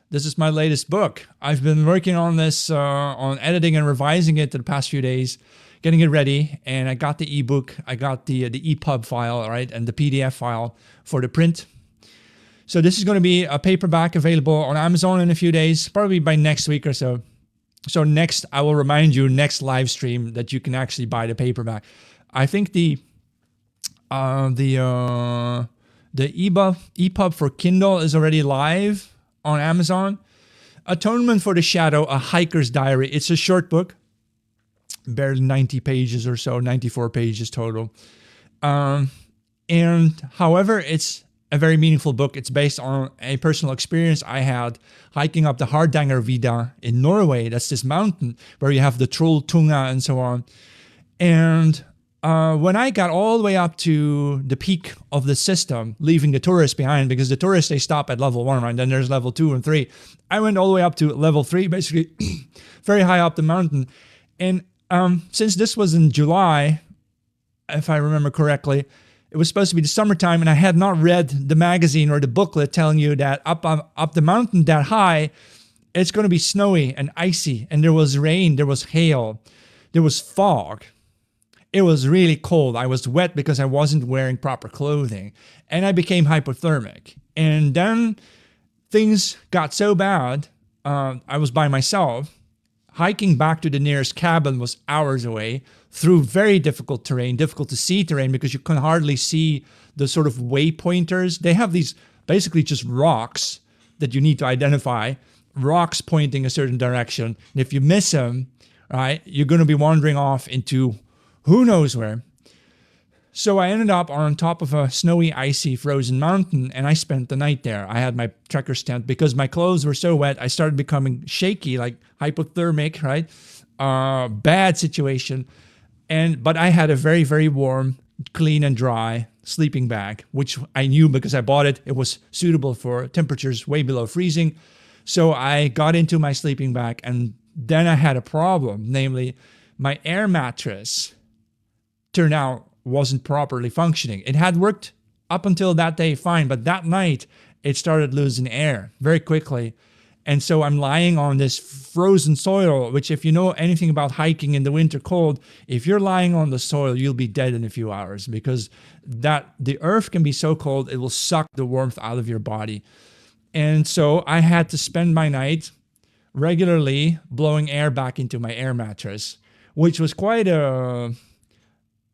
This is my latest book. I've been working on this, on editing and revising it the past few days, getting it ready. And I got the ebook, I got the EPUB file, right, and the PDF file for the print. So this is going to be a paperback available on Amazon in a few days, probably by next week or so. So next, I will remind you next live stream that you can actually buy the paperback. I think the EPUB for Kindle is already live on Amazon. Atonement for the Shadow, A Hiker's Diary. It's a short book, barely 90 pages or so, 94 pages total. And however, it's a very meaningful book. It's based on a personal experience I had hiking up the Hardangervidda in Norway. That's this mountain where you have the Trolltunga and so on. And when I got all the way up to the peak of the system, leaving the tourists behind, because the tourists, they stop at level 1, right? Then there's level 2 and 3. I went all the way up to level 3, basically very high up the mountain. And since this was in July, if I remember correctly, it was supposed to be the summertime, and I had not read the magazine or the booklet telling you that up the mountain that high, it's going to be snowy and icy, and there was rain, there was hail, there was fog. It was really cold. I was wet because I wasn't wearing proper clothing, and I became hypothermic. And then things got so bad, I was by myself. Hiking back to the nearest cabin was hours away through very difficult terrain, difficult to see terrain because you can hardly see the sort of waypointers. They have these basically just rocks that you need to identify, rocks pointing a certain direction. And if you miss them, right, you're going to be wandering off into who knows where. So I ended up on top of a snowy, icy, frozen mountain, and I spent the night there. I had my trekker's tent because my clothes were so wet. I started becoming shaky, like hypothermic, right? Bad situation. But I had a very, very warm, clean and dry sleeping bag, which I knew because I bought it. It was suitable for temperatures way below freezing. So I got into my sleeping bag, and then I had a problem, namely my air mattress turned out wasn't properly functioning. It had worked up until that day fine, but that night it started losing air very quickly. And so I'm lying on this frozen soil, which if you know anything about hiking in the winter cold, if you're lying on the soil, you'll be dead in a few hours because the earth can be so cold, it will suck the warmth out of your body. And so I had to spend my night regularly blowing air back into my air mattress, which was quite a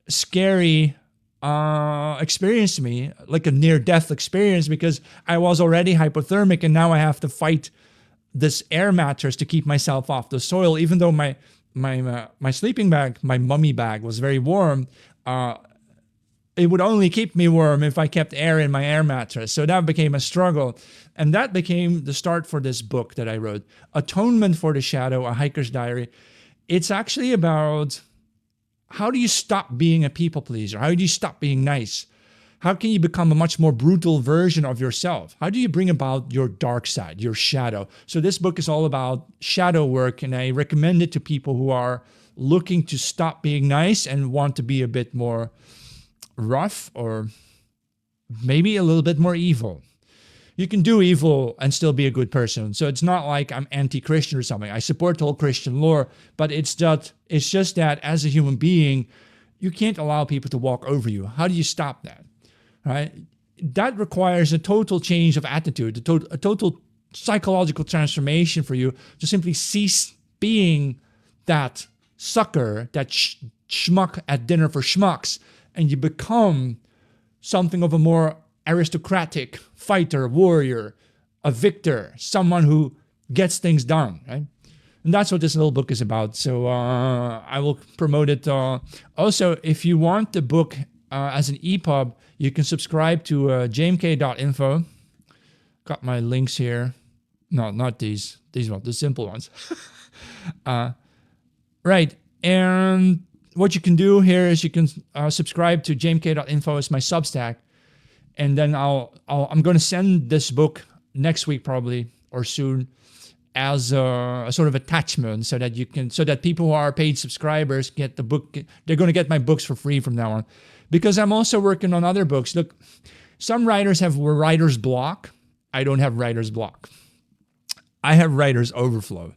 scary experience to me, like a near-death experience, because I was already hypothermic and now I have to fight this air mattress to keep myself off the soil. Even though my sleeping bag, my mummy bag, was very warm, it would only keep me warm if I kept air in my air mattress. So that became a struggle, and that became the start for this book that I wrote, Atonement for the Shadow, A Hiker's Diary. It's actually about how do you stop being a people pleaser? How do you stop being nice? How can you become a much more brutal version of yourself? How do you bring about your dark side, your shadow? So this book is all about shadow work, and I recommend it to people who are looking to stop being nice and want to be a bit more rough or maybe a little bit more evil. You can do evil and still be a good person. So it's not like I'm anti-Christian or something. I support the whole Christian lore, but it's just that as a human being, you can't allow people to walk over you. How do you stop that? Right? That requires a total change of attitude, a total psychological transformation for you to simply cease being that sucker, that schmuck at dinner for schmucks, and you become something of a more aristocratic fighter, warrior, a victor, someone who gets things done, right? And that's what this little book is about. So I will promote it. Also, if you want the book as an EPUB, you can subscribe to jmk.info. Got my links here. No, not these. These ones, the simple ones. Right. And what you can do here is you can subscribe to jmk.info as my Substack. And then I'm going to send this book next week probably or soon as a sort of attachment so that people who are paid subscribers get the book. They're going to get my books for free from now on, because I'm also working on other books. Look, some writers have writer's block. I don't have writer's block. I have writer's overflow.